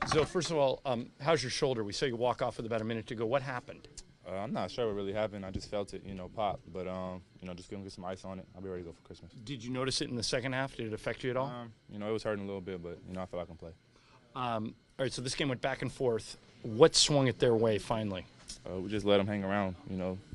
So first of all, how's your shoulder? We saw you walk off with about a minute to go. What happened? I'm not sure what really happened. I just felt it, pop. But, just gonna get some ice on it. I'll be ready to go for Christmas. Did you notice it in the second half? Did it affect you at all? It was hurting a little bit, but, I feel like I can play. All right, so this game went back and forth. What swung it their way finally? We just let them hang around,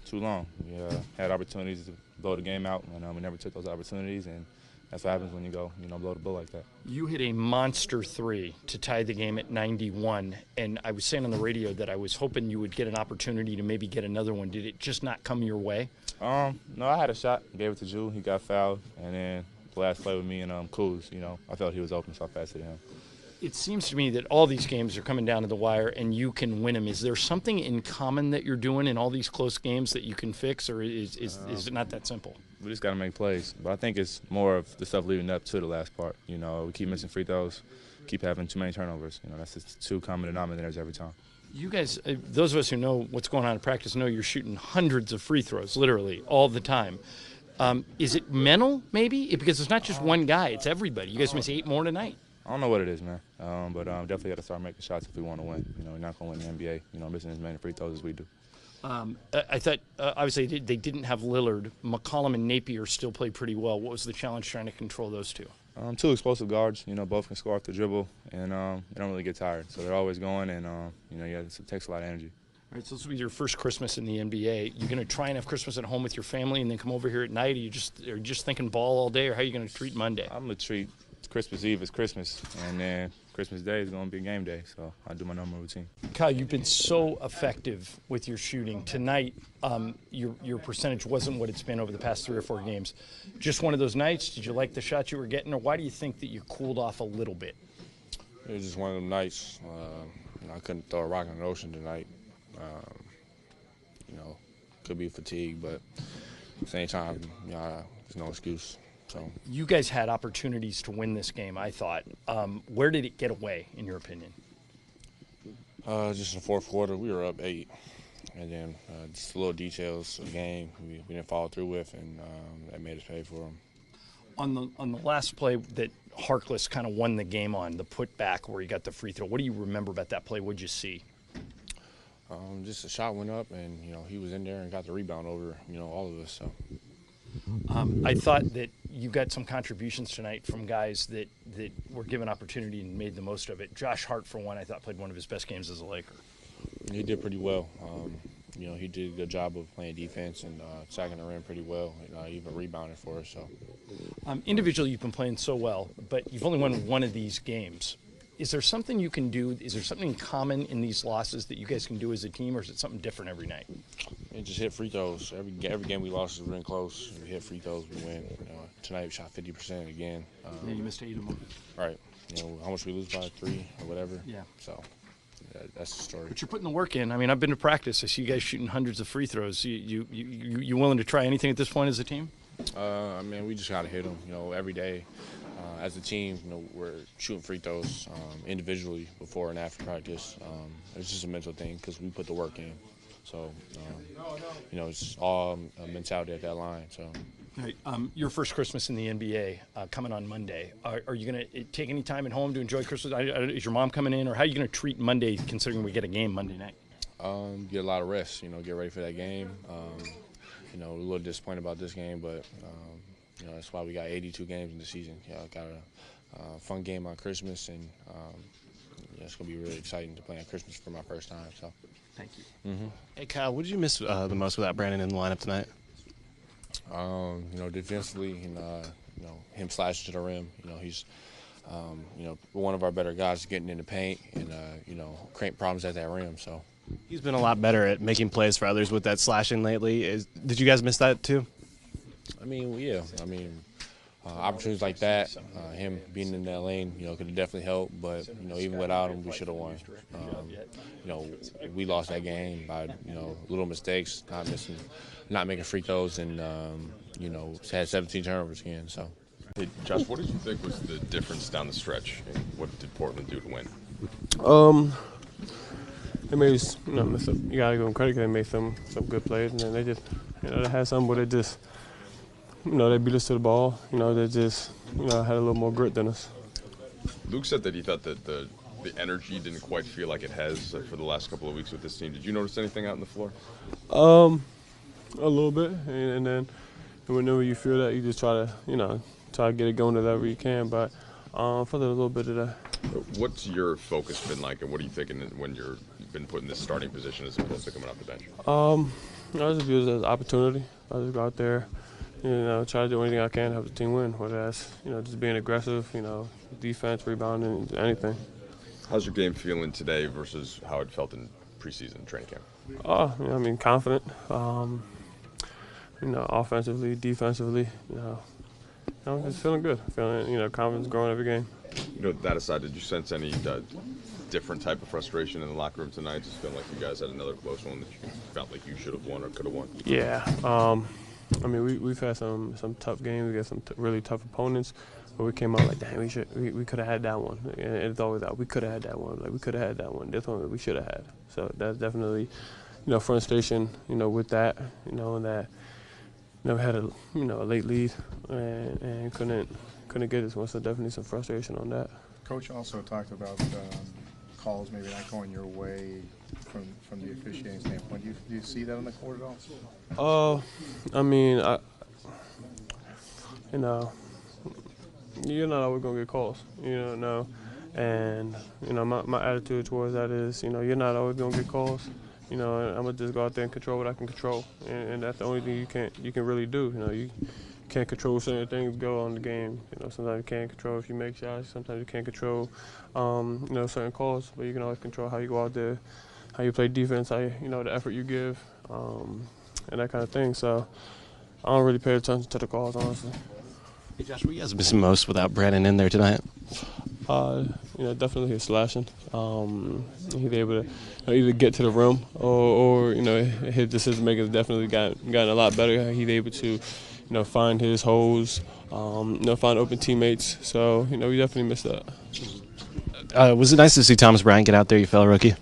too long. We had opportunities to blow the game out, and we never took those opportunities. And that's what happens when you go, blow the blow like that. You hit a monster three to tie the game at 91, and I was saying on the radio that I was hoping you would get an opportunity to maybe get another one. Did it just not come your way? No, I had a shot, gave it to Drew. He got fouled, and then the last play with me and Kuz, I felt he was open, so I passed it to him. It seems to me that all these games are coming down to the wire, and you can win them. Is there something in common that you're doing in all these close games that you can fix, or is it not that simple? We just got to make plays. But I think it's more of the stuff leading up to the last part. We keep missing free throws, keep having too many turnovers. That's just two common denominators every time. You guys, those of us who know what's going on in practice know you're shooting hundreds of free throws, literally, all the time. Is it mental, maybe? Because it's not just one guy, it's everybody. You guys miss 8 more tonight. I don't know what it is, man. But definitely got to start making shots if we want to win. We're not going to win the NBA, missing as many free throws as we do. I thought, obviously, they didn't have Lillard. McCollum and Napier still played pretty well. What was the challenge trying to control those two? Two explosive guards, both can score off the dribble, and they don't really get tired. So they're always going, and, it takes a lot of energy. All right, so this will be your first Christmas in the NBA. You're going to try and have Christmas at home with your family and then come over here at night? Are you just thinking ball all day, or how are you going to treat Monday? I'm going to treat Christmas Eve as Christmas, and then Christmas Day is going to be a game day, so I do my normal routine. Kyle, you've been so effective with your shooting. Tonight, your percentage wasn't what it's been over the past 3 or 4 games. Just one of those nights? Did you like the shots you were getting, or why do you think that you cooled off a little bit? It was just one of them nights. I couldn't throw a rock in the ocean tonight. Could be fatigue, but at the same time, there's no excuse. So you guys had opportunities to win this game, I thought. Where did it get away, in your opinion? Just in the fourth quarter, we were up 8. And then just little details of the game we didn't follow through with, and that made us pay for them. On the last play that Harkless kind of won the game on, the putback where he got the free throw, what do you remember about that play? What did you see? Just a shot went up, and, he was in there and got the rebound over, all of us. So. I thought that you got some contributions tonight from guys that were given opportunity and made the most of it. Josh Hart, for one, I thought played one of his best games as a Laker. He did pretty well. He did a good job of playing defense and sacking the rim pretty well, and even rebounding for us. So. Individually, you've been playing so well, but you've only won one of these games. Is there something you can do? Is there something common in these losses that you guys can do as a team, or is it something different every night? Just hit free throws. Every game we lost is really close. We hit free throws, we win. Tonight we shot 50% again. Yeah, you missed 8 of them. Right. How much we lose by 3 or whatever. Yeah. So that's the story. But you're putting the work in. I mean, I've been to practice. I see you guys shooting hundreds of free throws. You willing to try anything at this point as a team? We just got to hit them. Every day. As a team, we're shooting free throws individually before and after practice. It's just a mental thing because we put the work in. So, it's all a mentality at that line. So, right. Your first Christmas in the NBA coming on Monday. Are you going to take any time at home to enjoy Christmas? Is your mom coming in, or how are you going to treat Monday, considering we get a game Monday night? Get a lot of rest. Get ready for that game. A little disappointed about this game, but. That's why we got 82 games in the season. Got a fun game on Christmas, and it's going to be really exciting to play on Christmas for my first time. So, thank you. Mm-hmm. Hey, Kyle, what did you miss the most without Brandon in the lineup tonight? Defensively, him slashing to the rim. He's, one of our better guys getting in the paint and, creating problems at that rim. So he's been a lot better at making plays for others with that slashing lately. Did you guys miss that too? Yeah. Opportunities like that, him being in that lane, could have definitely helped. But, even without him, we should have won. We lost that game by, little mistakes, not making free throws, and, had 17 turnovers again. So. Hey, Josh, what did you think was the difference down the stretch, and what did Portland do to win? They made us, mess up. You gotta give them credit because they made some good plays, and then they just, they had some, but they just. They beat us to the ball. They just, had a little more grit than us. Luke said that he thought that the the energy didn't quite feel like it has for the last couple of weeks with this team. Did you notice anything out on the floor? A little bit, and then whenever you feel that, you just try to get it going to whatever you can. But for a little bit of that. What's your focus been like, and what are you thinking when you've been put in this starting position as opposed to coming off the bench? I just view it as an opportunity. I just go out there, try to do anything I can to help the team win, whether that's, just being aggressive, defense, rebounding, anything. How's your game feeling today versus how it felt in preseason training camp? Confident. Offensively, defensively, just feeling good. Feeling, confidence growing every game. That aside, did you sense any different type of frustration in the locker room tonight? Just feeling like you guys had another close one that you felt like you should have won or could have won? Yeah. We've had some tough games. We got some really tough opponents, but we came out like, dang, we could have had that one. And it's always that we could have had that one. Like, we could have had that one. This one we should have had. So that's definitely, frustration. With that, and that. We had a late lead and couldn't get this one. So definitely some frustration on that. Coach also talked about calls maybe not going your way from the officiating standpoint. Do you see that on the court at all? You're not always gonna get calls. And my attitude towards that is, you're not always gonna get calls. And I'm gonna just go out there and control what I can control, and that's the only thing you can really do. You can't control certain things go on the game. Sometimes you can't control if you make shots. Sometimes you can't control, certain calls. But you can always control how you go out there, how you play defense, how the effort you give, and that kind of thing. So I don't really pay attention to the calls, honestly. Hey Josh, what you guys missing most without Brandon in there tonight? Definitely his slashing. He's able to either get to the rim or his decision making has definitely gotten a lot better. He's able to, find his holes, find open teammates. So, we definitely missed that. Was it nice to see Thomas Bryant get out there, your fellow rookie?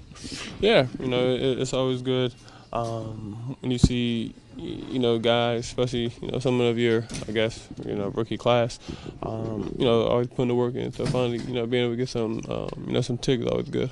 Yeah, it's always good when you see, guys, especially, some of your, I guess, rookie class, always putting the work in. So finally, being able to get some, some ticks is always good.